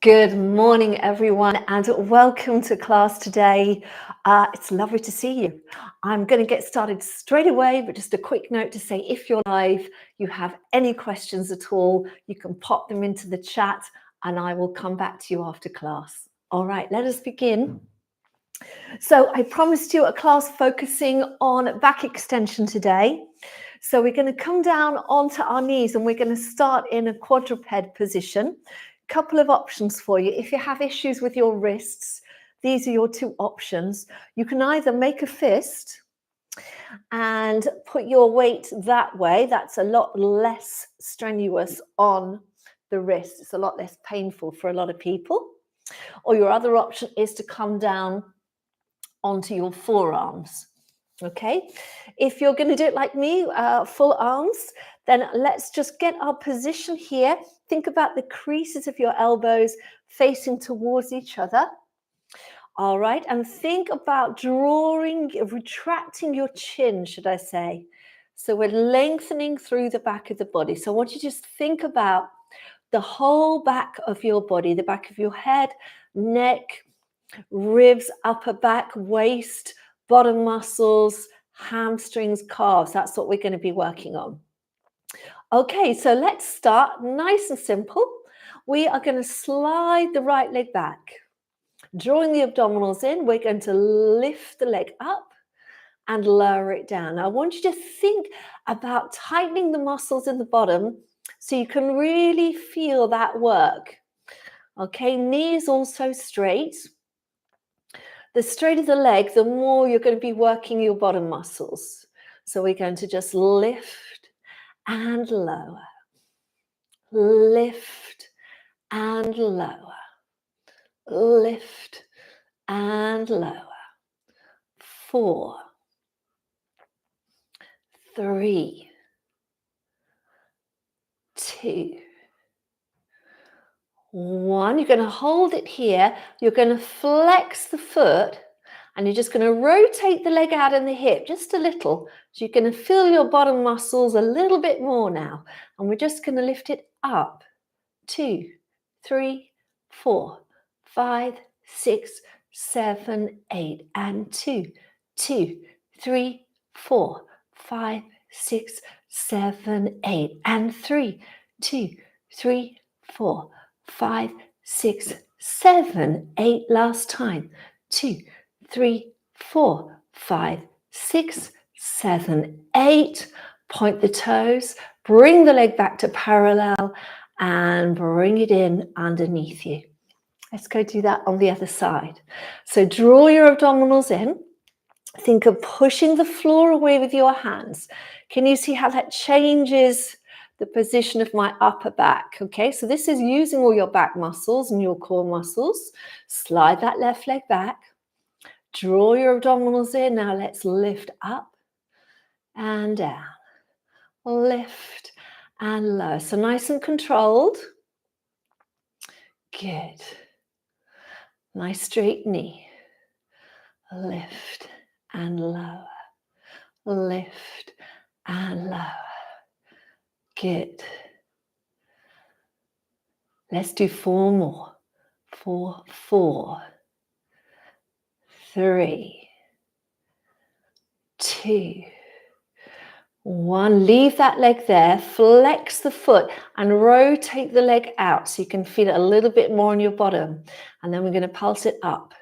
Good morning, everyone, and welcome to class today. It's lovely to see you. I'm going to get started straight away, but just a quick note to say if you're live, you have any questions at all, you can pop them into the chat and I will come back to you after class. All right, let us begin. So I promised you a class focusing on back extension today. So we're going to come down onto our knees and we're going to start in a quadruped position. Couple of options for you. If you have issues with your wrists, these are your two options. You can either make a fist and put your weight that way. That's a lot less strenuous on the wrist. It's a lot less painful for a lot of people. Or your other option is to come down onto your forearms. Okay, if you're going to do it like me, full arms, then let's just get our position here. Think about the creases of your elbows facing towards each other. All right, and think about retracting your chin, should I say. So we're lengthening through the back of the body. So I want you to just think about the whole back of your body, the back of your head, neck, ribs, upper back, waist, bottom muscles, hamstrings, calves. That's what we're going to be working on. Okay, so let's start nice and simple. We are going to slide the right leg back. Drawing the abdominals in, we're going to lift the leg up and lower it down. Now, I want you to think about tightening the muscles in the bottom so you can really feel that work. Okay, knees also straight. The straighter the leg, the more you're going to be working your bottom muscles. So we're going to just lift and lower, lift and lower, lift and lower. 4, 3, 2, 1. You're going to hold it here. You're going to flex the foot and you're just going to rotate the leg out in the hip just a little. So you're going to feel your bottom muscles a little bit more now. And we're just going to lift it up. 2, 3, 4, 5, 6, 7, 8. And 2, 2, 3, 4, 5, 6, 7, 8. And 3, 2, 3, 4, 5, 6, 7, 8. Last time. 2, 3, 4, 5, 6, 7, 8. Point the toes. Bring the leg back to parallel and bring it in underneath you. Let's go do that on the other side. So draw your abdominals in. Think of pushing the floor away with your hands. Can you see how that changes the position of my upper back? Okay, so this is using all your back muscles and your core muscles. Slide that left leg back. Draw your abdominals in. Now let's lift up and down. Lift and lower. So nice and controlled. Good. Nice straight knee. Lift and lower. Lift and lower. Good. Let's do 4 more. 4, 4, 3, 2, 1. Leave that leg there. Flex the foot and rotate the leg out so you can feel it a little bit more on your bottom. And then we're going to pulse it up.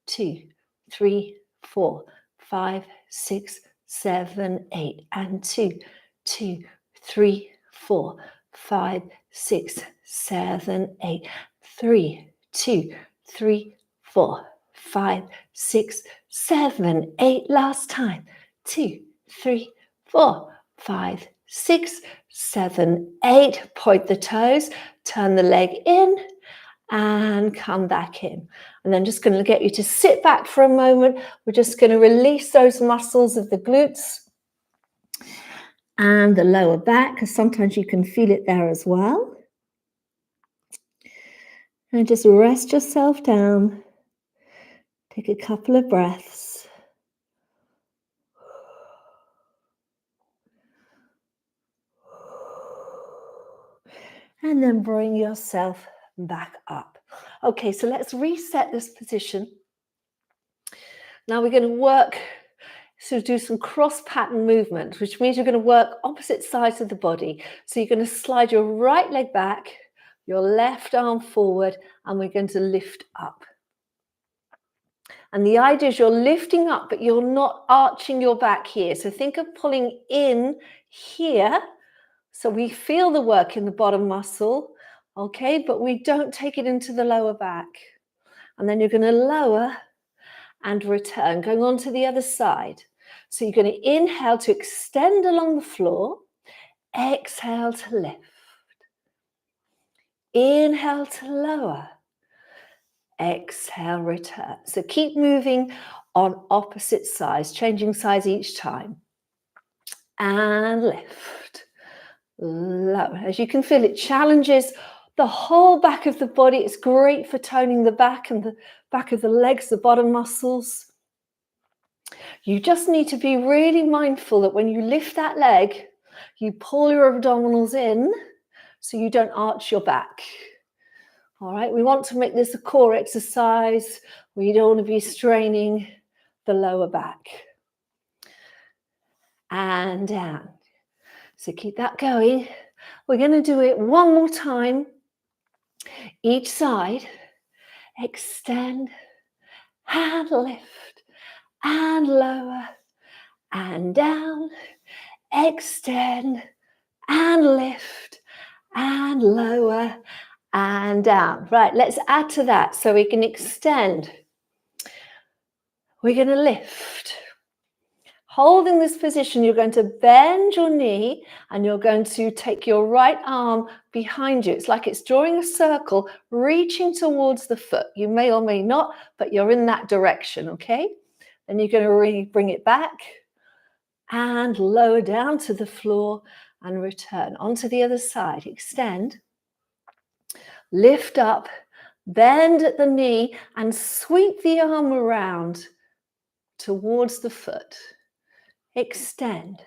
2, 3, 4, 5, 6, 7, 8. And 2, 2, 3, 4, 5, 6, 7, 8. 3, 2, 3, 4, 5, 6, 7, 8. Last time. 2, 3, 4, 5, 6, 7, 8. Point the toes, turn the leg in and come back in. And then just going to get you to sit back for a moment. We're just going to release those muscles of the glutes and the lower back, because sometimes you can feel it there as well. And just rest yourself down. Take a couple of breaths. And then bring yourself back up. Okay, so let's reset this position. Now we're going to work, so do some cross pattern movement, which means you're going to work opposite sides of the body. So you're going to slide your right leg back, your left arm forward, and we're going to lift up. And the idea is you're lifting up, but you're not arching your back here. So think of pulling in here. So we feel the work in the bottom muscle, okay, but we don't take it into the lower back. And then you're going to lower and return, going on to the other side. So you're going to inhale to extend along the floor, exhale to lift. Inhale to lower, exhale, return. So keep moving on opposite sides, changing sides each time. And lift, lower. As you can feel, it challenges the whole back of the body. It's great for toning the back and the back of the legs, the bottom muscles. You just need to be really mindful that when you lift that leg, you pull your abdominals in so you don't arch your back. All right, we want to make this a core exercise. We don't want to be straining the lower back. And down. So keep that going. We're going to do it one more time. Each side. Extend and lift and lower and down. Extend and lift and lower and down. Right, let's add to that so we can extend. We're going to lift. Holding this position, you're going to bend your knee and you're going to take your right arm behind you. It's like it's drawing a circle, reaching towards the foot. You may or may not, but you're in that direction, okay? Then you're going to really bring it back and lower down to the floor and return onto the other side. Extend, lift up, bend at the knee and sweep the arm around towards the foot. Extend,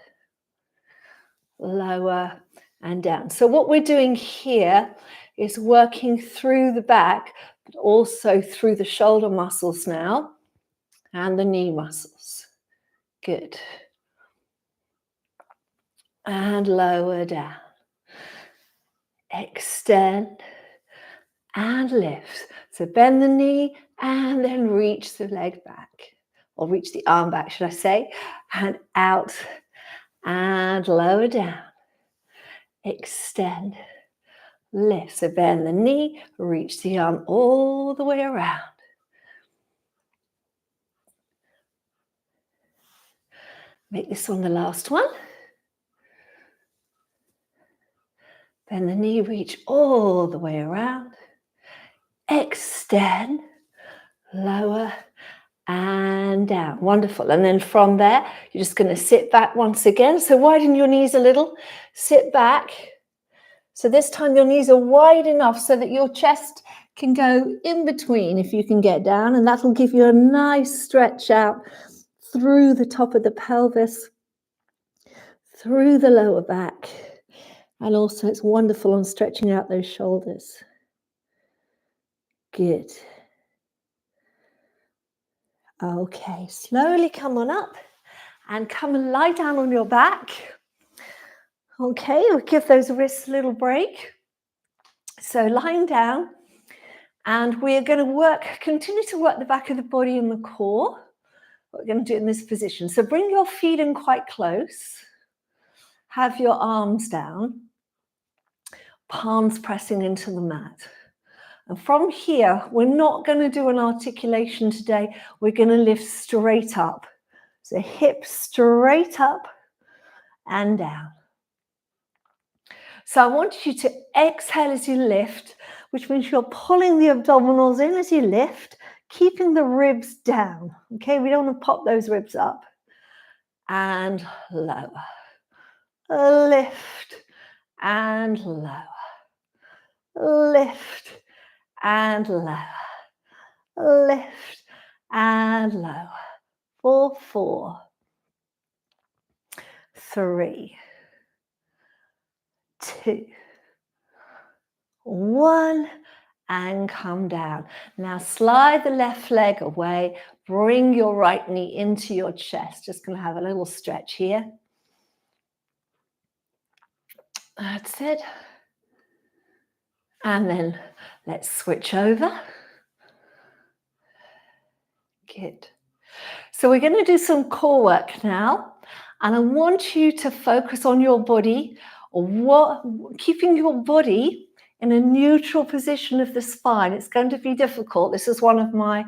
lower and down. So what we're doing here is working through the back, but also through the shoulder muscles now and the knee muscles. Good. And lower down. Extend and lift. So bend the knee and then reach the leg back, or reach the arm back, should I say, and out and lower down. Extend, lift. So bend the knee, reach the arm all the way around. Make this one the last one. Bend the knee, reach all the way around. Extend, lower and down. Wonderful. And then from there, you're just going to sit back once again. So widen your knees a little. Sit back. So this time your knees are wide enough so that your chest can go in between if you can get down. And that'll give you a nice stretch out through the top of the pelvis, through the lower back. And also it's wonderful on stretching out those shoulders. Good. Okay, slowly come on up and come and lie down on your back. Okay, we'll give those wrists a little break. So lying down, and we're going to continue to work the back of the body and the core. What we're going to do in this position. So bring your feet in quite close. Have your arms down, palms pressing into the mat. And from here, we're not going to do an articulation today. We're going to lift straight up. So hips straight up and down. So I want you to exhale as you lift, which means you're pulling the abdominals in as you lift, keeping the ribs down. Okay, we don't want to pop those ribs up. And lower. Lift and lower. Lift and lower. Lift and lower. 4, 4, 3, 2, 1, and come down. Now slide the left leg away, bring your right knee into your chest. Just going to have a little stretch here. That's it. And then let's switch over. Good. So we're going to do some core work now. And I want you to focus on your body, or keeping your body in a neutral position of the spine. It's going to be difficult. This is one of my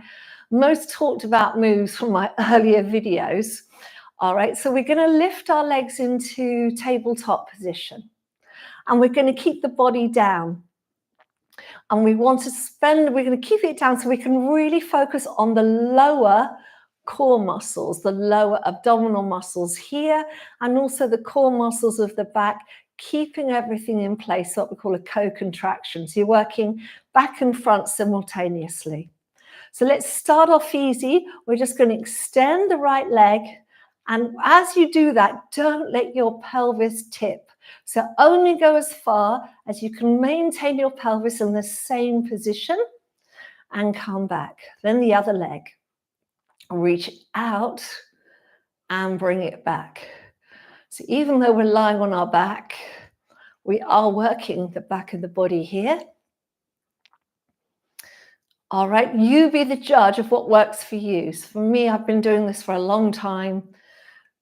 most talked about moves from my earlier videos. All right, so we're going to lift our legs into tabletop position. And we're going to keep the body down. And we're going to keep it down so we can really focus on the lower core muscles, the lower abdominal muscles here, and also the core muscles of the back, keeping everything in place, what we call a co-contraction. So you're working back and front simultaneously. So let's start off easy. We're just going to extend the right leg. And as you do that, don't let your pelvis tip. So only go as far as you can maintain your pelvis in the same position and come back. Then the other leg. Reach out and bring it back. So even though we're lying on our back, we are working the back of the body here. All right, you be the judge of what works for you. So for me, I've been doing this for a long time.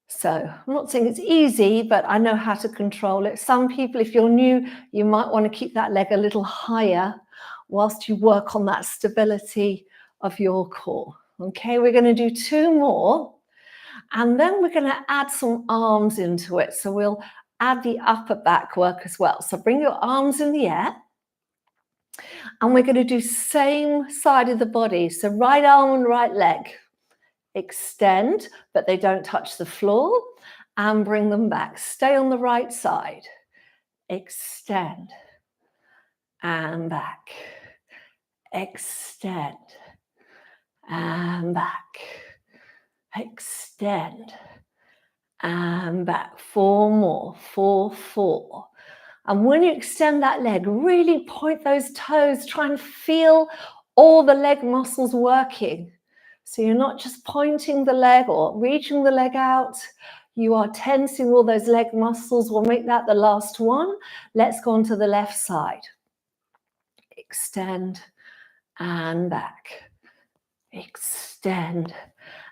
So I'm not saying it's easy, but I know how to control it. Some people, if you're new, you might want to keep that leg a little higher whilst you work on that stability of your core. Okay, we're going to do 2 more, and then we're going to add some arms into it. So we'll add the upper back work as well. So bring your arms in the air, and we're going to do same side of the body. So right arm and right leg. Extend, but they don't touch the floor, and bring them back. Stay on the right side. Extend, and back. Extend. And back, extend, and back. 4 more, 4, 4. And when you extend that leg, really point those toes, try and feel all the leg muscles working. So you're not just pointing the leg or reaching the leg out, you are tensing all those leg muscles. We'll make that the last one. Let's go on to the left side. Extend and back. Extend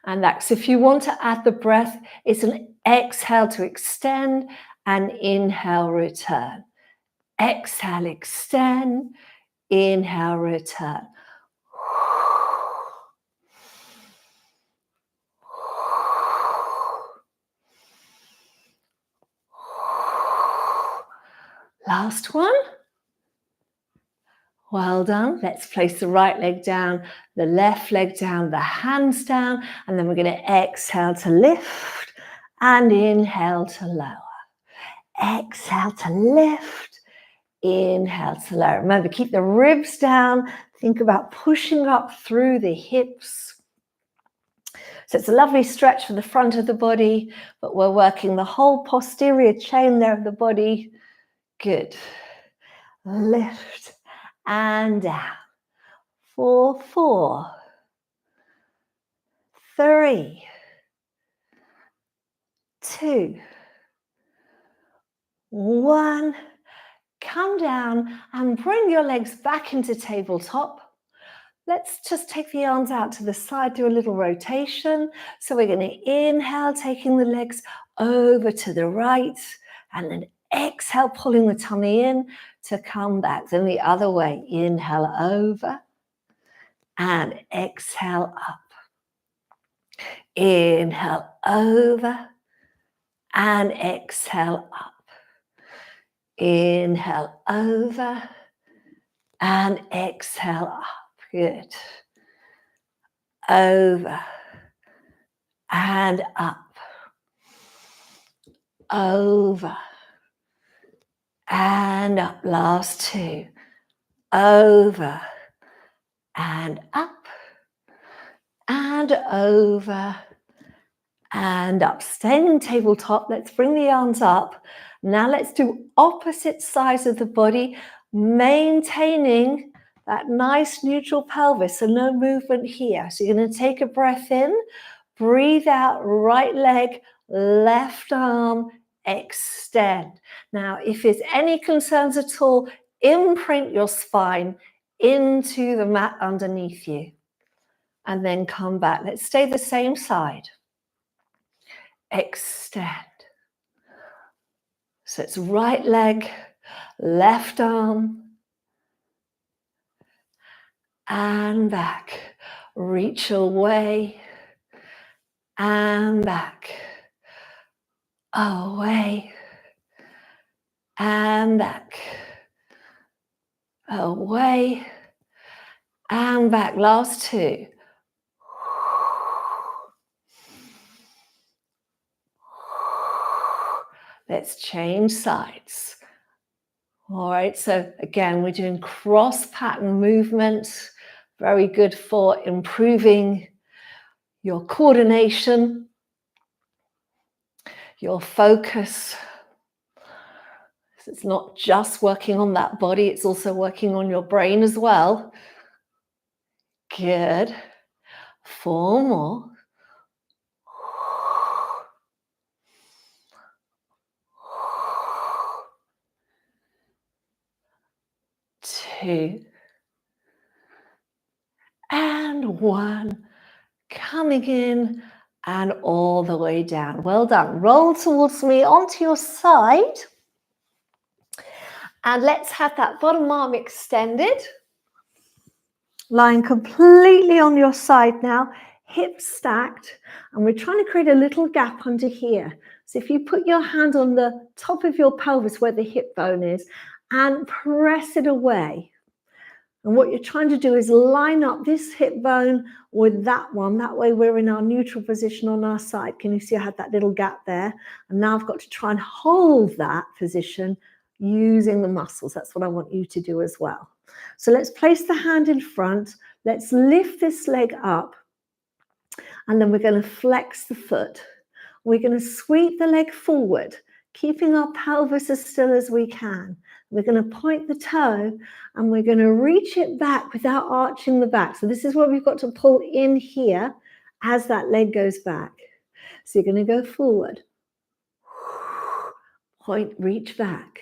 and back. So if you want to add the breath, it's an exhale to extend and inhale, return. Exhale, extend, inhale, return. Last one. Well done. Let's place the right leg down, the left leg down, the hands down, and then we're going to exhale to lift and inhale to lower. Exhale to lift, inhale to lower. Remember, keep the ribs down. Think about pushing up through the hips. So it's a lovely stretch for the front of the body, but we're working the whole posterior chain there of the body. Good. Lift and down. 4, 4, 3, 2, 1. Come down and bring your legs back into tabletop. Let's just take the arms out to the side, do a little rotation. So we're going to inhale, taking the legs over to the right, and then exhale, pulling the tummy in to come back. Then the other way, inhale over and exhale up. Inhale over and exhale up. Inhale over and exhale up. Good. Over and up. Over and up. Last 2. Over and up. And over and up. Staying in tabletop, let's bring the arms up. Now let's do opposite sides of the body, maintaining that nice neutral pelvis, so no movement here. So you're going to take a breath in, breathe out, right leg, left arm, extend. Now, if there's any concerns at all, imprint your spine into the mat underneath you. And then come back. Let's stay the same side. Extend. So it's right leg, left arm, and back. Reach away and back. Away and back. Away and back. Last two. Let's change sides. All right, so again, we're doing cross pattern movements. Very good for improving your coordination, your focus. So it's not just working on that body, it's also working on your brain as well. Good. 4 more. Two. And 1. Coming in and all the way down. Well done. Roll towards me onto your side. And let's have that bottom arm extended. Lying completely on your side now, hips stacked. And we're trying to create a little gap under here. So if you put your hand on the top of your pelvis where the hip bone is and press it away. And what you're trying to do is line up this hip bone with that one. That way we're in our neutral position on our side. Can you see I had that little gap there? And now I've got to try and hold that position using the muscles. That's what I want you to do as well. So let's place the hand in front. Let's lift this leg up. And then we're going to flex the foot. We're going to sweep the leg forward, keeping our pelvis as still as we can. We're going to point the toe and we're going to reach it back without arching the back. So this is where we've got to pull in here as that leg goes back. So you're going to go forward. Point, reach back.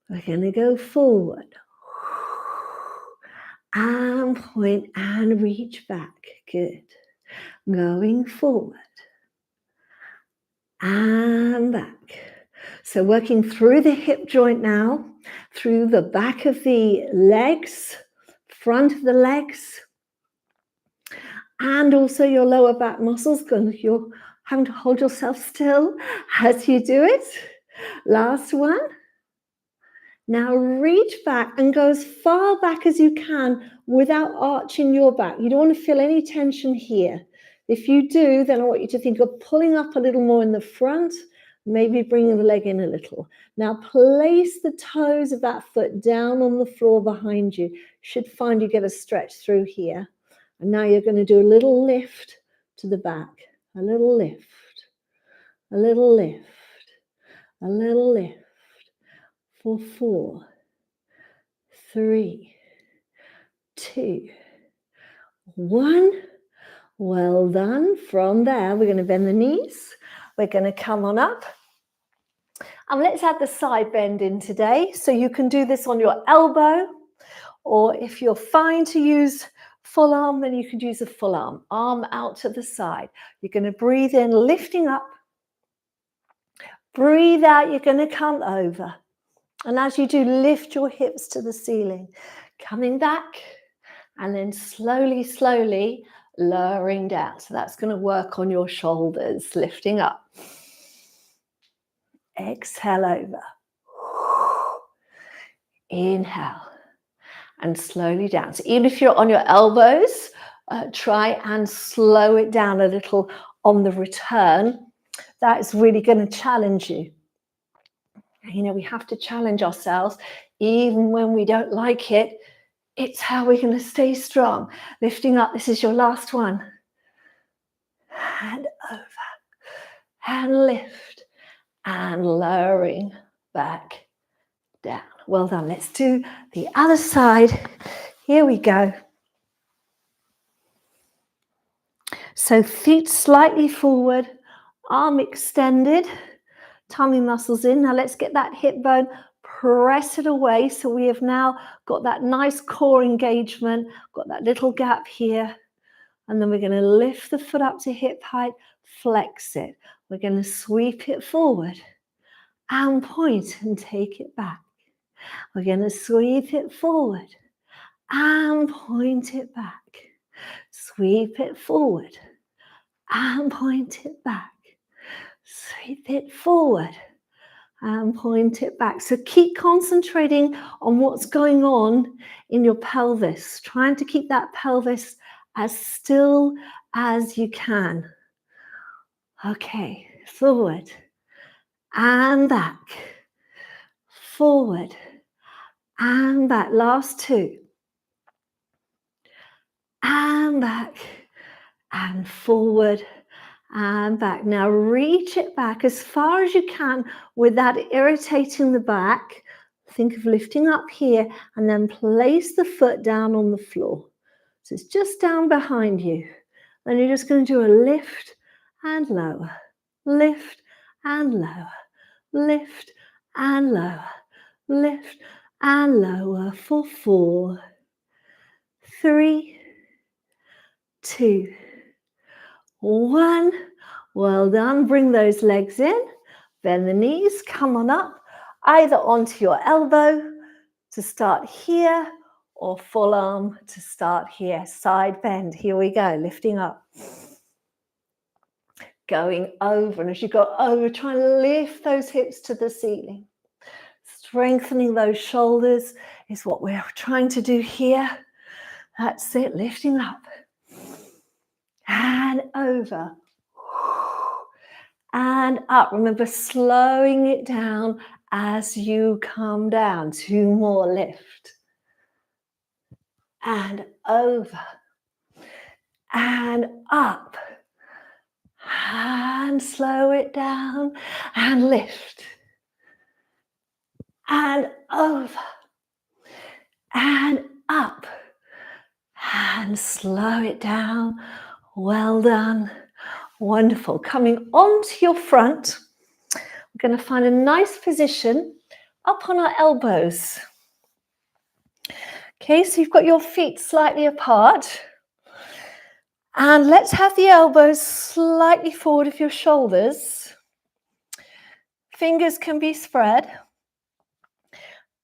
We're going to go forward. And point and reach back. Good. Going forward. And back. So working through the hip joint now, through the back of the legs, front of the legs, and also your lower back muscles. You're having to hold yourself still as you do it. Last one. Now reach back and go as far back as you can without arching your back. You don't want to feel any tension here. If you do, then I want you to think of pulling up a little more in the front, maybe bringing the leg in a little. Now place the toes of that foot down on the floor behind you. You should find you get a stretch through here. And now you're going to do a little lift to the back. A little lift. A little lift. A little lift. For 4, 3, 2, 1. Well done. From there, we're going to bend the knees. We're going to come on up. And let's add the side bend in today. So you can do this on your elbow, or if you're fine to use full arm, then you can use a full arm. Arm out to the side. You're going to breathe in, lifting up. Breathe out, you're going to come over. And as you do, lift your hips to the ceiling. Coming back, and then slowly, slowly lowering down. So that's going to work on your shoulders, lifting up. Exhale over. Inhale. And slowly down. So even if you're on your elbows, try and slow it down a little on the return. That is really going to challenge you. You know, we have to challenge ourselves even when we don't like it. It's how we're going to stay strong. Lifting up, this is your last one. And over. And lift. And lowering back down. Well done. Let's do the other side. Here we go. So feet slightly forward, arm extended, tummy muscles in. Now let's get that hip bone, press it away. So we have now got that nice core engagement, got that little gap here. And then we're going to lift the foot up to hip height, flex it. We're going to sweep it forward and point and take it back. We're going to sweep it forward and point it back. Sweep it forward and point it back. Sweep it forward and point it back. So keep concentrating on what's going on in your pelvis, trying to keep that pelvis as still as you can. Okay, forward and back, forward and back. Last two. And back and forward and back. Now reach it back as far as you can without irritating the back. Think of lifting up here and then place the foot down on the floor. So it's just down behind you. Then you're just going to do a lift and lower, lift and lower, lift and lower, lift and lower for 4, 3, 2, 1. Well done. Bring those legs in. Bend the knees. Come on up, either onto your elbow to start here or full arm to start here. Side bend. Here we go. Lifting up. Going over. And as you go over, try and lift those hips to the ceiling. Strengthening those shoulders is what we're trying to do here. That's it. Lifting up. And over. And up. Remember, slowing it down as you come down. 2 more, lift. And over. And up. And slow it down. And lift. And over. And up. And slow it down. Well done. Wonderful. Coming onto your front, we're going to find a nice position up on our elbows. Okay, so you've got your feet slightly apart. And let's have the elbows slightly forward of your shoulders. Fingers can be spread.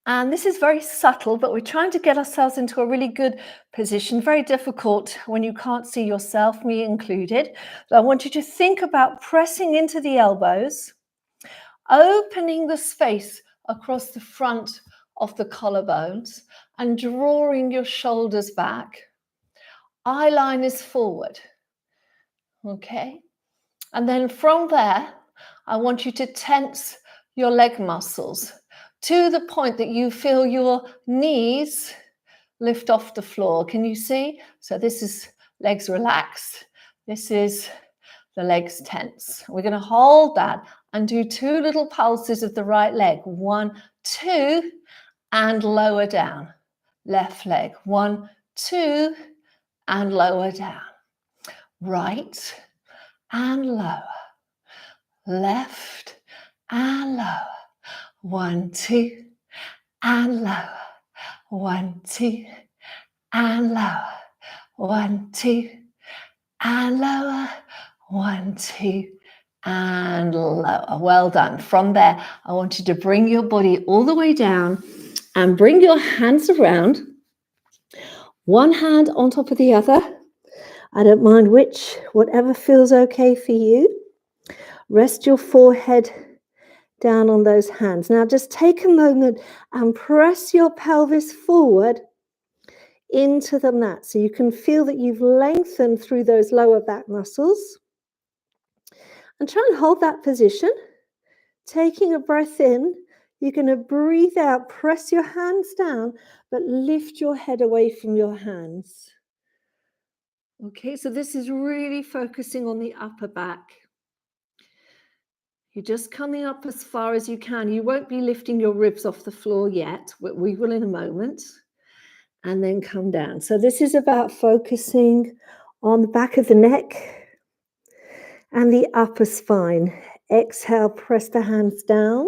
And this is very subtle, but we're trying to get ourselves into a really good position. Very difficult when you can't see yourself, me included. So I want you to think about pressing into the elbows, opening the space across the front of the collarbones and drawing your shoulders back. Eye line is forward. Okay? And then from there, I want you to tense your leg muscles to the point that you feel your knees lift off the floor. Can you see? So this is legs relaxed. This is the legs tense. We're going to hold that and do 2 little pulses of the right leg. 1, 2, and lower down. Left leg. 1, 2, and lower down. Right and lower. Left and lower. 1, 2, and lower. 1, 2, and lower. 1, 2, and lower. 1, 2, and lower. Well done. From there, I want you to bring your body all the way down and bring your hands around. One hand on top of the other. I don't mind which, whatever feels okay for you. Rest your forehead down on those hands. Now just take a moment and press your pelvis forward into the mat so you can feel that you've lengthened through those lower back muscles. And try and hold that position. Taking a breath in, you're going to breathe out, press your hands down, but lift your head away from your hands. Okay, so this is really focusing on the upper back. You're just coming up as far as you can. You won't be lifting your ribs off the floor yet. We will in a moment. And then come down. So this is about focusing on the back of the neck and the upper spine. Exhale, press the hands down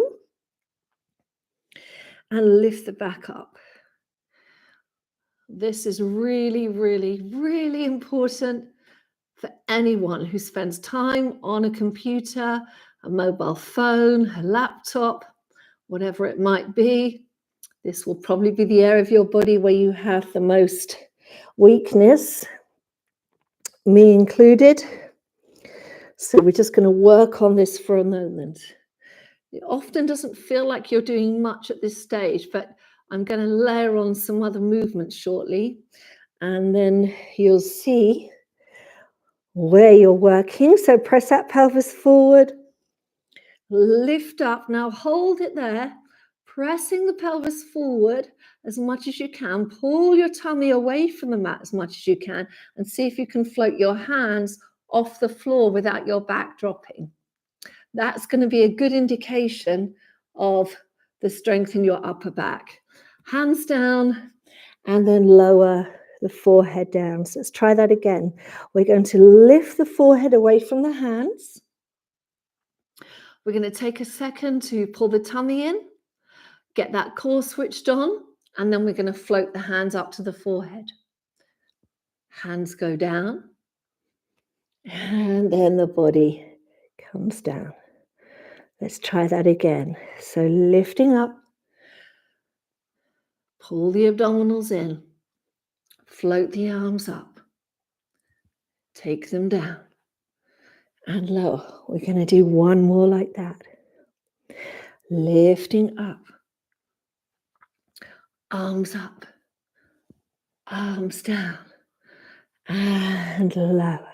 and lift the back up. This is really, really, really important for anyone who spends time on a computer, a mobile phone, a laptop, whatever it might be. This will probably be the area of your body where you have the most weakness, me included. So we're just going to work on this for a moment. It often doesn't feel like you're doing much at this stage, but I'm going to layer on some other movements shortly, and then you'll see where you're working. So press that pelvis forward, lift up. Now hold it there, pressing the pelvis forward as much as you can. Pull your tummy away from the mat as much as you can, and see if you can float your hands off the floor without your back dropping. That's going to be a good indication of the strength in your upper back. Hands down and then lower the forehead down. So let's try that again. We're going to lift the forehead away from the hands. We're going to take a second to pull the tummy in, get that core switched on, and then we're going to float the hands up to the forehead. Hands go down, and then the body comes down. Let's try that again. So lifting up, pull the abdominals in, float the arms up, take them down, and lower. We're going to do one more like that. Lifting up, arms up, arms down, and lower.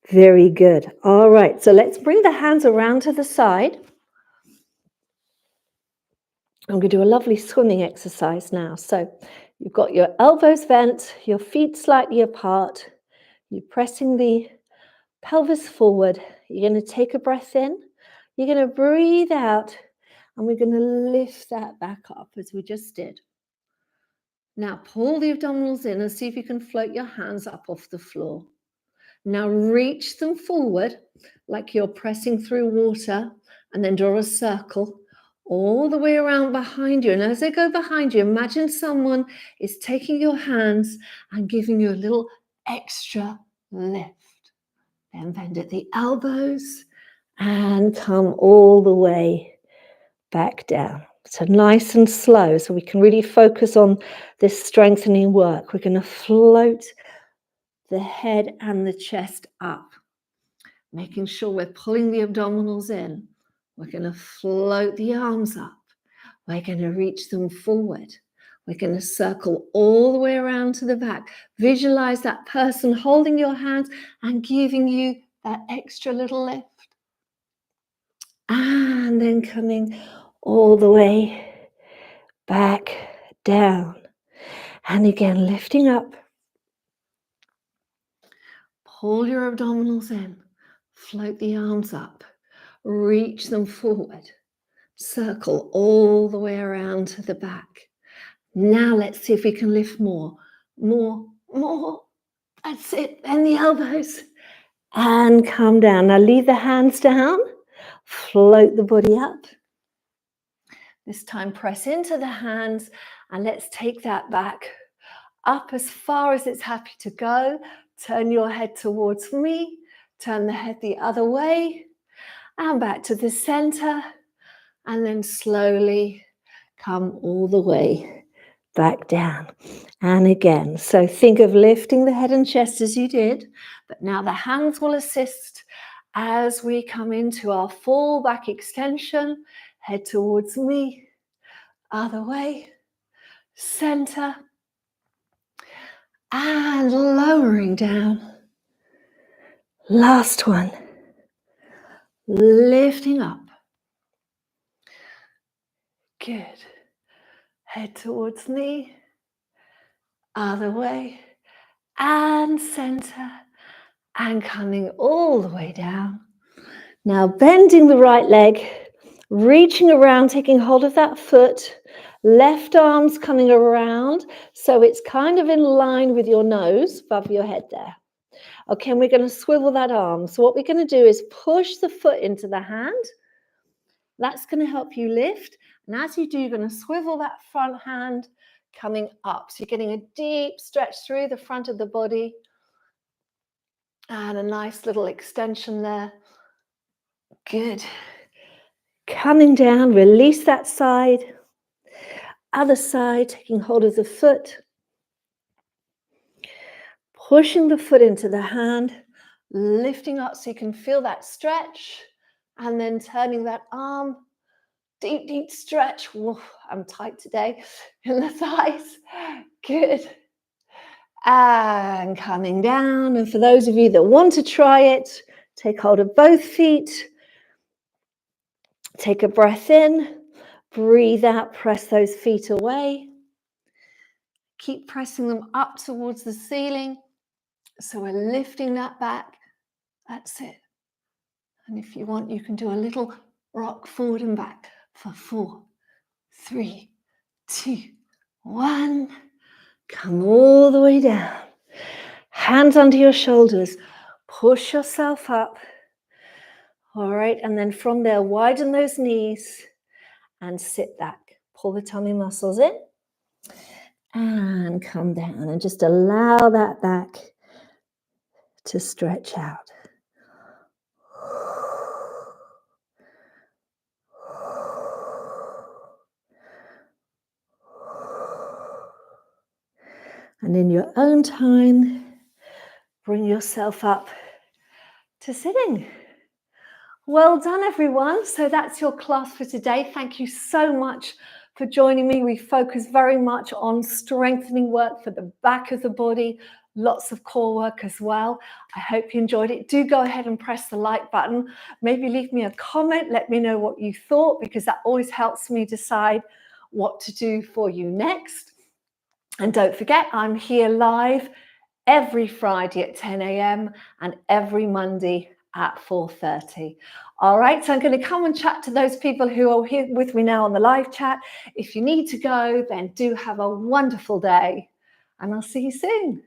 Very good. All right, so let's bring the hands around to the side. I'm going to do a lovely swimming exercise now. So you've got your elbows bent, your feet slightly apart. You're pressing the pelvis forward. You're going to take a breath in. You're going to breathe out, and we're going to lift that back up as we just did. Now pull the abdominals in and see if you can float your hands up off the floor. Now reach them forward like you're pressing through water, and then draw a circle all the way around behind you. And as they go behind you, imagine someone is taking your hands and giving you a little extra lift. Then bend at the elbows and come all the way back down. So nice and slow, so we can really focus on this strengthening work. We're going to float the head and the chest up, making sure we're pulling the abdominals in. We're going to float the arms up. We're going to reach them forward. We're going to circle all the way around to the back. Visualize that person holding your hands and giving you that extra little lift. And then coming all the way back down. And again, lifting up. Pull your abdominals in. Float the arms up. Reach them forward. Circle all the way around to the back. Now let's see if we can lift more. More. That's it. Bend the elbows. And come down. Now leave the hands down. Float the body up. This time press into the hands, and let's take that back up as far as it's happy to go. Turn your head towards me. Turn the head the other way. And back to the center. And then slowly come all the way back down. And again, so think of lifting the head and chest as you did, but now the hands will assist as we come into our full back extension. Head towards me, other way, center, and lowering down. Last one, lifting up. Good. Head towards me, other way, and center, and coming all the way down. Now bending the right leg, reaching around, taking hold of that foot, left arm's coming around, so it's kind of in line with your nose above your head there. Okay, and we're going to swivel that arm. So what we're going to do is push the foot into the hand. That's going to help you lift. And as you do, you're going to swivel that front hand coming up. So you're getting a deep stretch through the front of the body. And a nice little extension there. Good. Coming down, release that side. Other side, taking hold of the foot. Pushing the foot into the hand, lifting up so you can feel that stretch, and then turning that arm, deep, deep stretch. Whoa, I'm tight today in the thighs. Good. And coming down. And for those of you that want to try it, take hold of both feet. Take a breath in, breathe out, press those feet away. Keep pressing them up towards the ceiling. So we're lifting that back. That's it. And if you want, you can do a little rock forward and back for 4, 3, 2, 1. Come all the way down. Hands under your shoulders. Push yourself up. All right. And then from there, widen those knees and sit back. Pull the tummy muscles in and come down and just allow that back to stretch out. And in your own time, bring yourself up to sitting. Well done, everyone. So that's your class for today. Thank you so much for joining me. We focus very much on strengthening work for the back of the body, lots of core work as well. I hope you enjoyed it. Do go ahead and press the like button. Maybe leave me a comment. Let me know what you thought, because that always helps me decide what to do for you next. And don't forget, I'm here live every Friday at 10 a.m. and every Monday at 4:30. All right, so I'm going to come and chat to those people who are here with me now on the live chat. If you need to go, then do have a wonderful day, and I'll see you soon.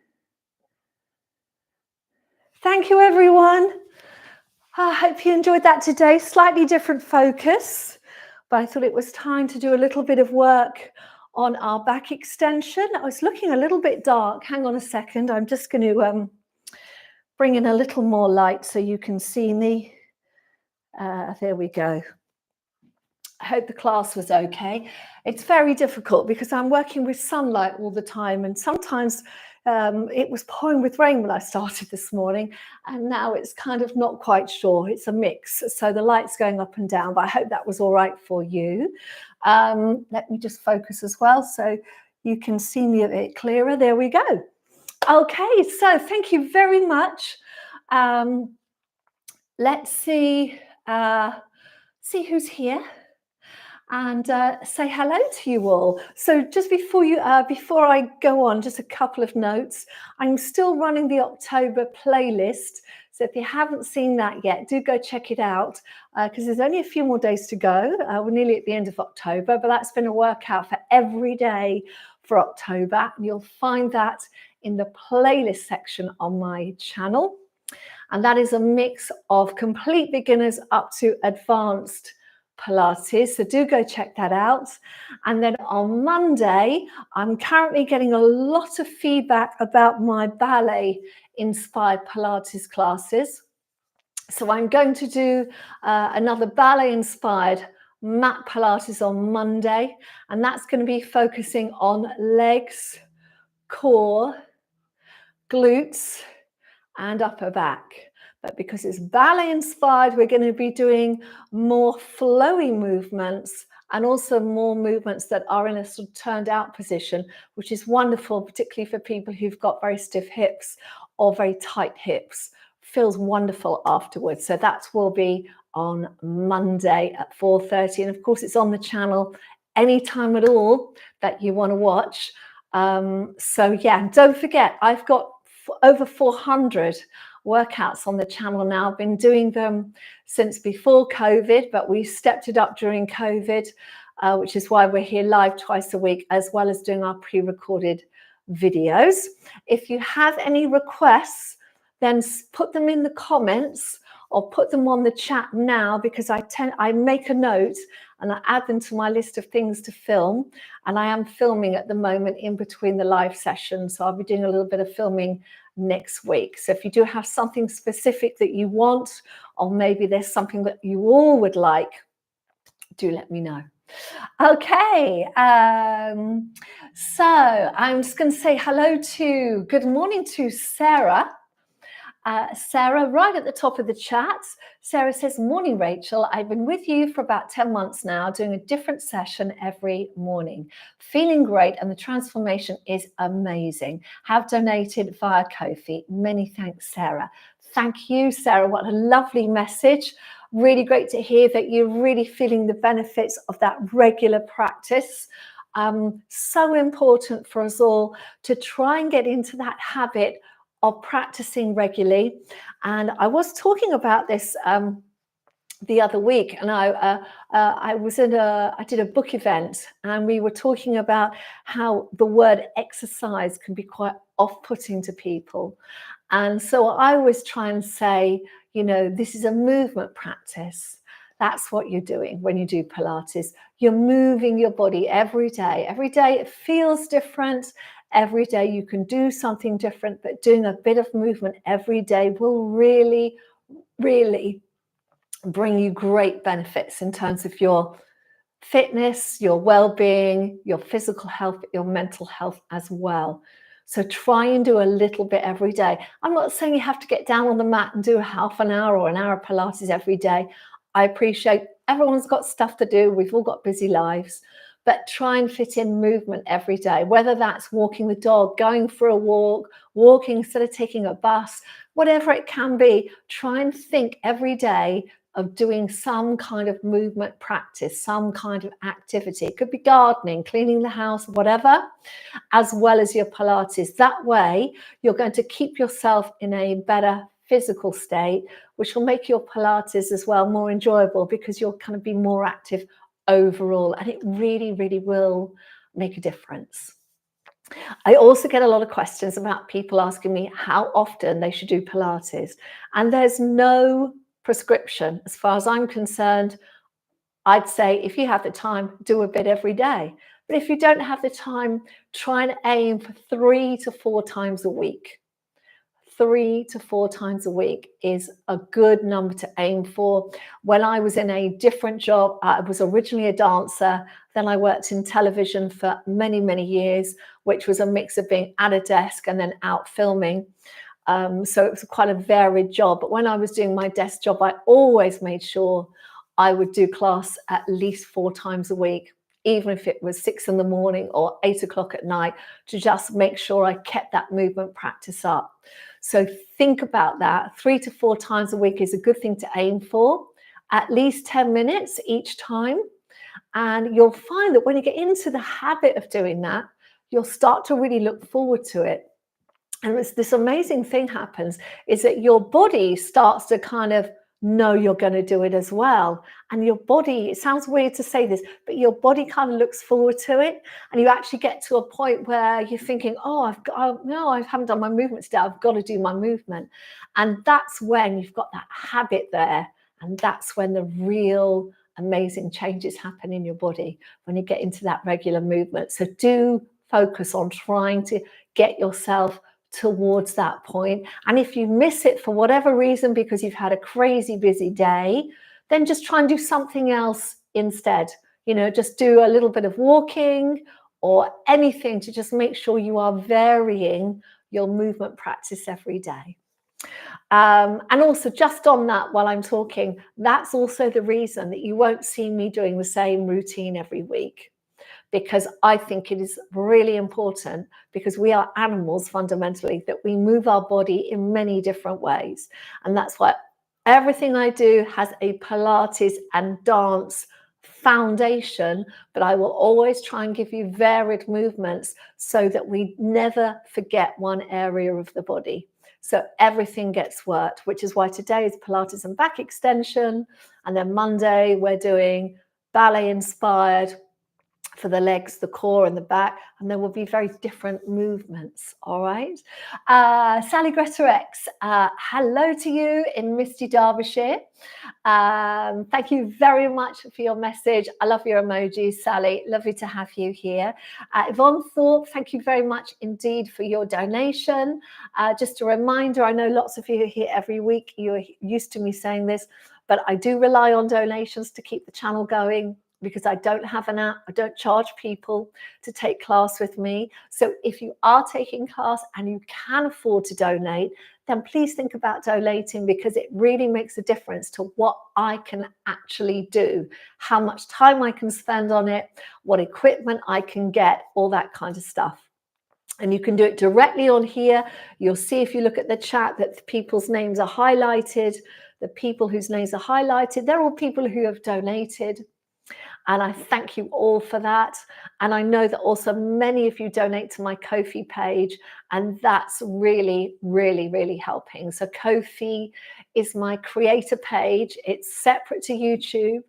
Thank you, everyone. I hope you enjoyed that today. Slightly different focus, but I thought it was time to do a little bit of work on our back extension. I was looking a little bit dark. Hang on a second. I'm just going to bring in a little more light so you can see me. There we go. I hope the class was okay. It's very difficult because I'm working with sunlight all the time, and sometimes it was pouring with rain when I started this morning, and now it's kind of not quite sure. It's a mix, so the light's going up and down, but I hope that was all right for you. Let me just focus as well so you can see me a bit clearer. There we go. Okay, so thank you very much. Let's see who's here and say hello to you all. So just before I go on, just a couple of notes. I'm still running the October playlist. So if you haven't seen that yet, do go check it out, because there's only a few more days to go. We're nearly at the end of October, but that's been a workout for every day for October. And you'll find that in the playlist section on my channel. And that is a mix of complete beginners up to advanced Pilates. So do go check that out. And then on Monday, I'm currently getting a lot of feedback about my ballet inspired Pilates classes. So I'm going to do another ballet inspired mat Pilates on Monday. And that's going to be focusing on legs, core, glutes, and upper back. But because it's ballet inspired, we're going to be doing more flowy movements and also more movements that are in a sort of turned out position, which is wonderful, particularly for people who've got very stiff hips or very tight hips. Feels wonderful afterwards. So that will be on Monday at 4:30. And of course, it's on the channel anytime at all that you want to watch. So yeah, don't forget, I've got over 400 workouts on the channel now. I've been doing them since before COVID, but we stepped it up during COVID, which is why we're here live twice a week, as well as doing our pre-recorded videos. If you have any requests, then put them in the comments or put them on the chat now, because I make a note and I add them to my list of things to film. And I am filming at the moment in between the live sessions. So I'll be doing a little bit of filming next week. So if you do have something specific that you want, or maybe there's something that you all would like, do let me know. Okay, so I'm just going to say good morning to Sarah. Sarah, right at the top of the chat, Sarah says, morning, Rachel. I've been with you for about 10 months now, doing a different session every morning. Feeling great, and the transformation is amazing. Have donated via Ko-fi. Many thanks, Sarah. Thank you, Sarah. What a lovely message. Really great to hear that you're really feeling the benefits of that regular practice. So important for us all to try and get into that habit of practicing regularly. And I was talking about this the other week, and I did a book event, and we were talking about how the word exercise can be quite off-putting to people. And so I always try and say, this is a movement practice. That's what you're doing when you do Pilates. You're moving your body every day. Every day it feels different. Every day you can do something different, but doing a bit of movement every day will really, really bring you great benefits in terms of your fitness, your well-being, your physical health, your mental health as well. So try and do a little bit every day. I'm not saying you have to get down on the mat and do a half an hour or an hour of Pilates every day. I appreciate everyone's got stuff to do. We've all got busy lives. But try and fit in movement every day, whether that's walking the dog, going for a walk, walking instead of taking a bus, whatever it can be. Try and think every day of doing some kind of movement practice, some kind of activity. It could be gardening, cleaning the house, whatever, as well as your Pilates. That way, you're going to keep yourself in a better physical state, which will make your Pilates as well more enjoyable, because you'll kind of be more active overall, and it really, really will make a difference. I also get a lot of questions about people asking me how often they should do Pilates, and there's no prescription as far as I'm concerned. I'd say if you have the time, do a bit every day, but if you don't have the time, try and aim for 3 to 4 times a week. 3 to 4 times a week is a good number to aim for. When I was in a different job, I was originally a dancer, then I worked in television for many, many years, which was a mix of being at a desk and then out filming. So it was quite a varied job. But when I was doing my desk job, I always made sure I would do class at least 4 times a week, even if it was 6 in the morning or 8 o'clock at night, to just make sure I kept that movement practice up. So think about that. 3 to 4 times a week is a good thing to aim for, at least 10 minutes each time. And you'll find that when you get into the habit of doing that, you'll start to really look forward to it. And this amazing thing happens is that your body starts to kind of know you're going to do it as well. And your body, it sounds weird to say this, but your body kind of looks forward to it. And you actually get to a point where you're thinking, no, I haven't done my movement today. I've got to do my movement. And that's when you've got that habit there. And that's when the real amazing changes happen in your body, when you get into that regular movement. So do focus on trying to get yourself towards that point. And if you miss it for whatever reason, because you've had a crazy busy day, then just try and do something else instead. Just do a little bit of walking or anything to just make sure you are varying your movement practice every day. And also, just on that, while I'm talking, that's also the reason that you won't see me doing the same routine every week, because I think it is really important, because we are animals fundamentally, that we move our body in many different ways. And that's why everything I do has a Pilates and dance foundation, but I will always try and give you varied movements so that we never forget one area of the body. So everything gets worked, which is why today is Pilates and back extension. And then Monday, we're doing ballet inspired for the legs, the core, and the back, and there will be very different movements. All right. Sally Greta X, hello to you in misty Derbyshire. Thank you very much for your message. I love your emojis, Sally. Lovely to have you here. Yvonne Thorpe, thank you very much indeed for your donation. Just a reminder, I know lots of you are here every week. You're used to me saying this, but I do rely on donations to keep the channel going, because I don't have an app. I don't charge people to take class with me. So if you are taking class and you can afford to donate, then please think about donating, because it really makes a difference to what I can actually do, how much time I can spend on it, what equipment I can get, all that kind of stuff. And you can do it directly on here. You'll see if you look at the chat that people's names are highlighted. The people whose names are highlighted, they're all people who have donated. And I thank you all for that. And I know that also many of you donate to my Ko-fi page, and that's really, really, really helping. So Ko-fi is my creator page. It's separate to YouTube.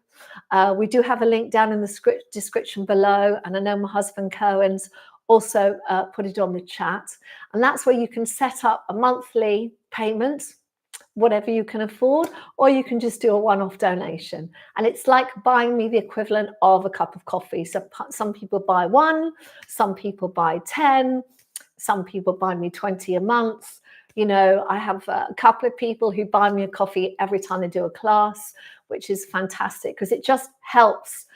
We do have a link down in the description below. And I know my husband Cohen's also put it on the chat. And that's where you can set up a monthly payment, whatever you can afford, or you can just do a one-off donation. And it's like buying me the equivalent of a cup of coffee. So some people buy one, some people buy 10, some people buy me 20 a month. You know, I have a couple of people who buy me a coffee every time they do a class, which is fantastic, because it just helps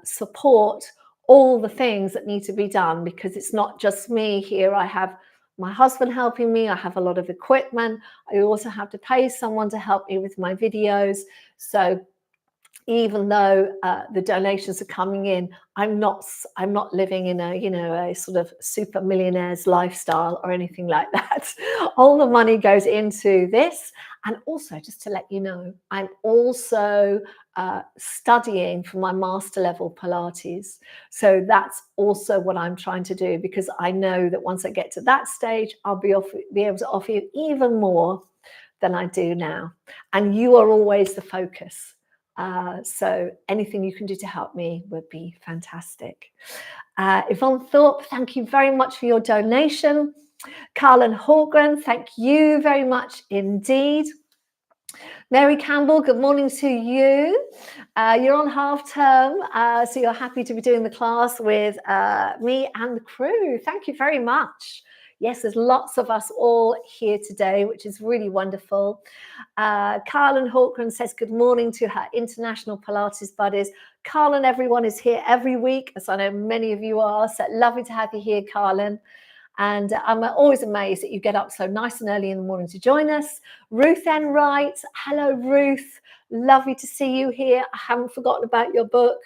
support all the things that need to be done, because it's not just me here. I have my husband helping me. I have a lot of equipment. I also have to pay someone to help me with my videos. So even though the donations are coming in, I'm not living in a sort of super millionaire's lifestyle or anything like that. All the money goes into this. And also, just to let you know, I'm also studying for my master level Pilates. So that's also what I'm trying to do, because I know that once I get to that stage, I'll be able to offer you even more than I do now. And you are always the focus. So anything you can do to help me would be fantastic. Yvonne Thorpe, thank you very much for your donation. Carlin Hawgren, thank you very much indeed. Mary Campbell, good morning to you. You're on half term, so you're happy to be doing the class with me and the crew. Thank you very much. Yes, there's lots of us all here today, which is really wonderful. Carlin Hawkran says good morning to her international Pilates buddies. Carlin, everyone is here every week, as I know many of you are, so lovely to have you here, Carlin. And I'm always amazed that you get up so nice and early in the morning to join us. Ruth N. Wright, hello, Ruth. Lovely to see you here. I haven't forgotten about your book.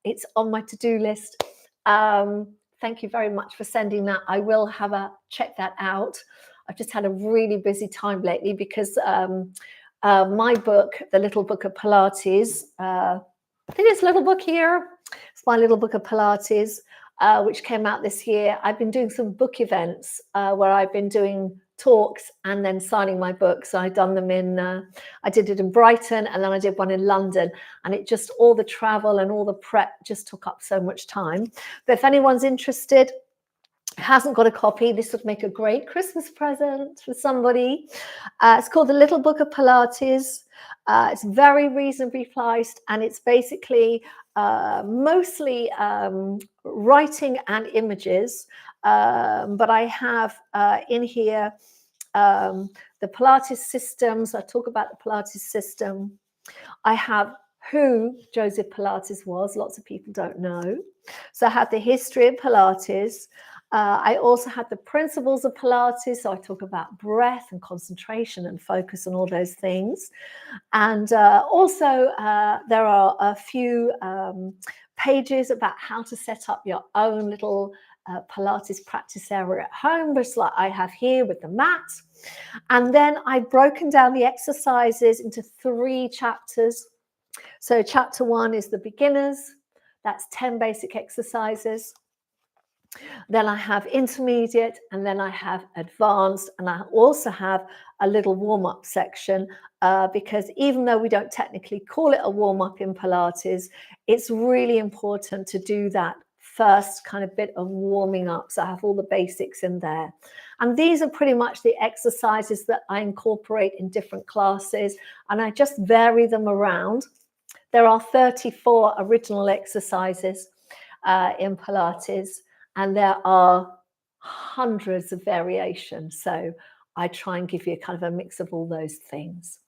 It's on my to-do list. Thank you very much for sending that. I will have a check that out. I've just had a really busy time lately because my book, The Little Book of Pilates, I think it's a little book here. It's my Little Book of Pilates, which came out this year. I've been doing some book events where I've been doing talks and then signing my book. So I've done them I did it in Brighton, and then I did one in London, and it just, all the travel and all the prep just took up so much time. But if anyone's interested, hasn't got a copy, this would make a great Christmas present for somebody. It's called The Little Book of Pilates. It's very reasonably priced, and it's basically mostly writing and images, but I have in here the Pilates systems. I talk about the Pilates system. I have who Joseph Pilates was. Lots of people don't know. So I have the history of Pilates. I also had the principles of Pilates. So I talk about breath and concentration and focus and all those things. And also there are a few pages about how to set up your own little Pilates practice area at home, just like I have here with the mat. And then I've broken down the exercises into 3 chapters. So chapter 1 is the beginners. That's 10 basic exercises. Then I have intermediate, and then I have advanced, and I also have a little warm-up section because even though we don't technically call it a warm-up in Pilates, it's really important to do that first kind of bit of warming up. So I have all the basics in there. And these are pretty much the exercises that I incorporate in different classes, and I just vary them around. There are 34 original exercises in Pilates, and there are hundreds of variations. So I try and give you kind of a mix of all those things.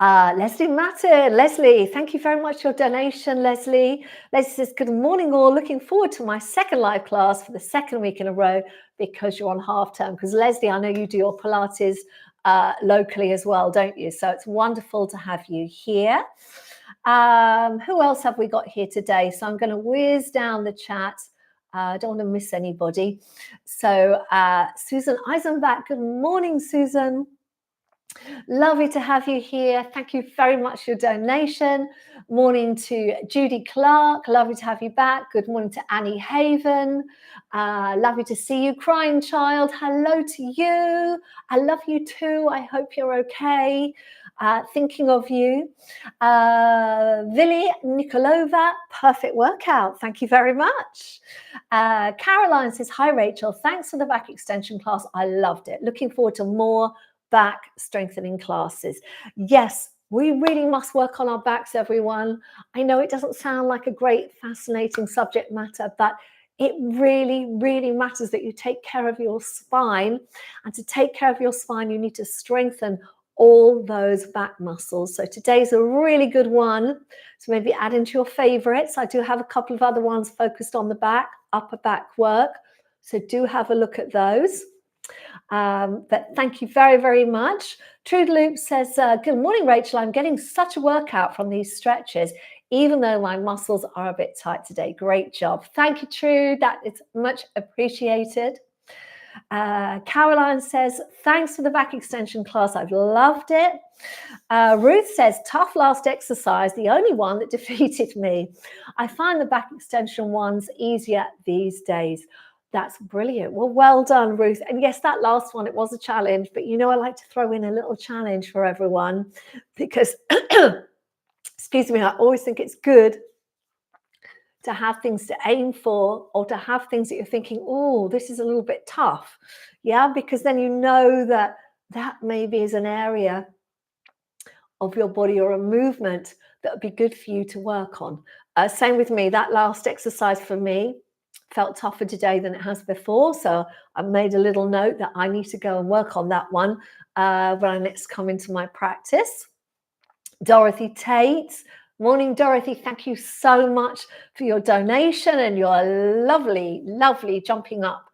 Leslie Matter, Leslie, thank you very much for your donation, Leslie. Leslie says, good morning all, looking forward to my second live class for the second week in a row because you're on half term. Because Leslie, I know you do your Pilates locally as well, don't you? So it's wonderful to have you here. Who else have we got here today? So I'm going to whiz down the chat. I don't want to miss anybody. So Susan Eisenbach, good morning, Susan. Lovely to have you here. Thank you very much for your donation. Morning to Judy Clark. Lovely to have you back. Good morning to Annie Haven. Lovely to see you. Crying Child, hello to you. I love you too. I hope you're okay. Thinking of you. Vili Nikolova, perfect workout. Thank you very much. Caroline says, hi, Rachel. Thanks for the back extension class. I loved it. Looking forward to more back strengthening classes. Yes, we really must work on our backs, everyone. I know it doesn't sound like a great, fascinating subject matter, but it really, really matters that you take care of your spine. And to take care of your spine, you need to strengthen all those back muscles. So today's a really good one. So maybe add into your favorites. I do have a couple of other ones focused on the back, upper back work. So do have a look at those. But thank you very, very much. Trude Loop says, good morning, Rachel. I'm getting such a workout from these stretches, even though my muscles are a bit tight today. Great job. Thank you, Trude. That is much appreciated. Caroline says, thanks for the back extension class. I've loved it. Ruth says, tough last exercise, the only one that defeated me. I find the back extension ones easier these days. That's brilliant. Well done, Ruth. And yes, that last one, it was a challenge, but you know, I like to throw in a little challenge for everyone because, excuse me, I always think it's good to have things to aim for or to have things that you're thinking, oh, this is a little bit tough. Yeah, because then you know that that maybe is an area of your body or a movement that would be good for you to work on. Same with me, that last exercise for me felt tougher today than it has before. So I made a little note that I need to go and work on that one when I next come into my practice. Dorothy Tate. Morning, Dorothy. Thank you so much for your donation and your lovely, lovely jumping up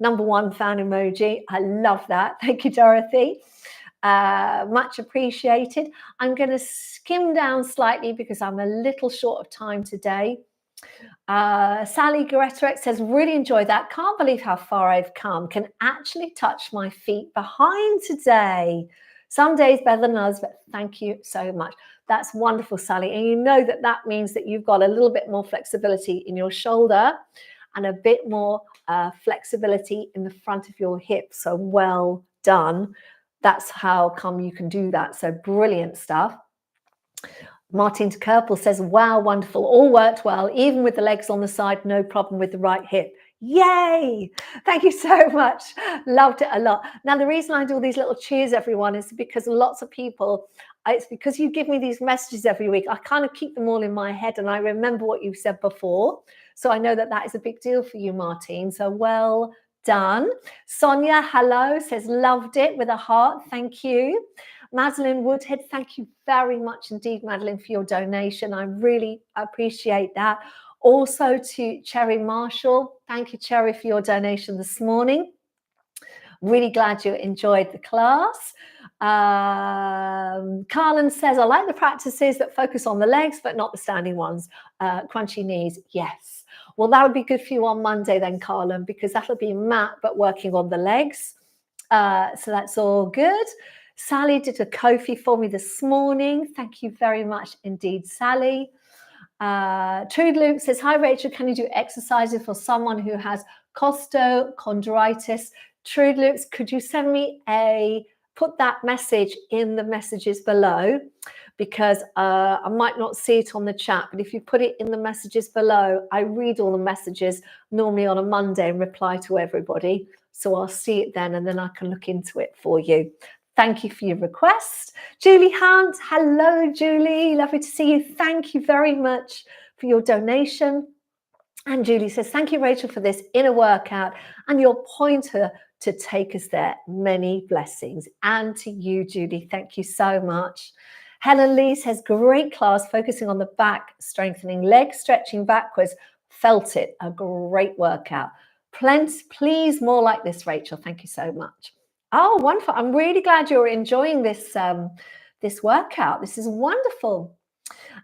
#1 fan emoji. I love that. Thank you, Dorothy. Much appreciated. I'm going to skim down slightly because I'm a little short of time today. Sally Goretorek says, really enjoy that. Can't believe how far I've come. Can actually touch my feet behind today. Some days better than others, but thank you so much. That's wonderful, Sally. And you know that that means that you've got a little bit more flexibility in your shoulder and a bit more flexibility in the front of your hip. So well done. That's how come you can do that. So brilliant stuff. Martin de Kerpel says, wow, wonderful. All worked well, even with the legs on the side, no problem with the right hip. Yay! Thank you so much. Loved it a lot. Now, the reason I do all these little cheers, everyone, is because lots of people, it's because you give me these messages every week. I kind of keep them all in my head and I remember what you said before. So I know that that is a big deal for you, Martin. So well done. Sonia, hello, says, loved it with a heart. Thank you. Madeline Woodhead, thank you very much indeed, Madeline, for your donation. I really appreciate that. Also to Cherry Marshall, thank you, Cherry, for your donation this morning. Really glad you enjoyed the class. Carlin says, I like the practices that focus on the legs, but not the standing ones. Crunchy knees, yes. Well, that would be good for you on Monday then, Carlin, because that'll be Matt, but working on the legs. So that's all good. Sally did a Ko-fi for me this morning. Thank you very much indeed, Sally. Trude Luke says, hi Rachel, can you do exercises for someone who has costochondritis? Trude Luke, could you send me put that message in the messages below, because I might not see it on the chat, but if you put it in the messages below, I read all the messages normally on a Monday and reply to everybody. So I'll see it then, and then I can look into it for you. Thank you for your request. Julie Hunt, hello, Julie. Lovely to see you. Thank you very much for your donation. And Julie says, thank you, Rachel, for this inner workout and your pointer to take us there. Many blessings. And to you, Julie, thank you so much. Helen Lee says, great class, focusing on the back, strengthening legs, stretching backwards. Felt it. A great workout. Please, more like this, Rachel. Thank you so much. Oh, wonderful. I'm really glad you're enjoying this, this workout. This is wonderful.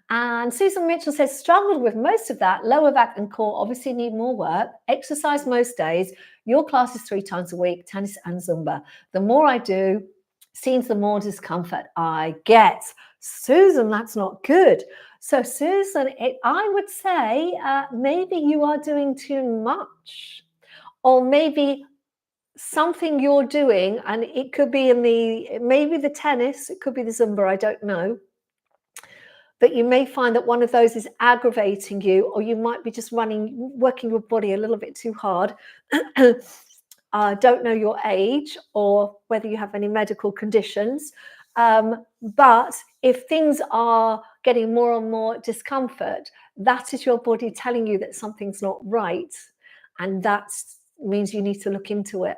And Susan Mitchell says, struggled with most of that. Lower back and core obviously need more work. Exercise most days. Your class is 3 times a week, tennis and Zumba. The more I do, seems the more discomfort I get. Susan, that's not good. So Susan, I would say maybe you are doing too much, or maybe something you're doing, and it could be maybe the tennis, it could be the Zumba, I don't know. But you may find that one of those is aggravating you, or you might be just working your body a little bit too hard. I don't know your age or whether you have any medical conditions. But if things are getting more and more discomfort, that is your body telling you that something's not right. And that means you need to look into it.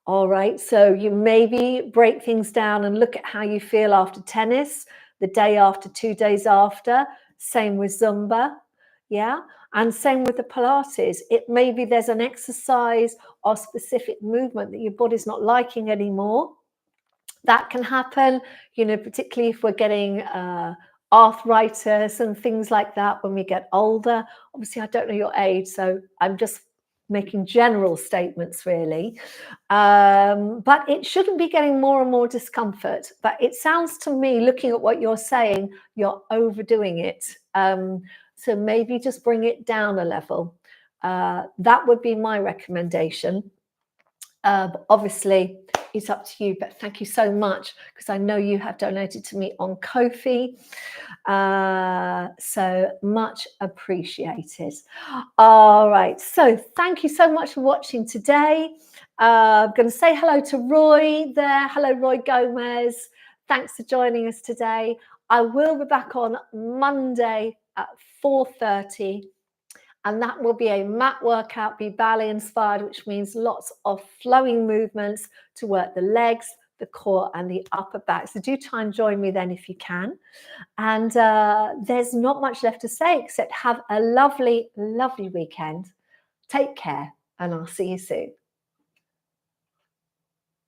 All right. So you maybe break things down and look at how you feel after tennis, the day after, 2 days after. Same with Zumba. Yeah. And same with the Pilates. It maybe there's an exercise or specific movement that your body's not liking anymore. That can happen, particularly if we're getting arthritis and things like that when we get older. Obviously, I don't know your age, so I'm just making general statements, really. But it shouldn't be getting more and more discomfort. But it sounds to me, looking at what you're saying, you're overdoing it. So maybe just bring it down a level. That would be my recommendation. Obviously, it's up to you, but thank you so much, because I know you have donated to me on Ko-fi. So much appreciated. All right, so thank you so much for watching today. I'm going to say hello to Roy there. Hello, Roy Gomez. Thanks for joining us today. I will be back on Monday at 4:30. And that will be a mat workout, be ballet inspired, which means lots of flowing movements to work the legs, the core and the upper back. So do try and join me then if you can. And there's not much left to say except have a lovely, lovely weekend. Take care, and I'll see you soon.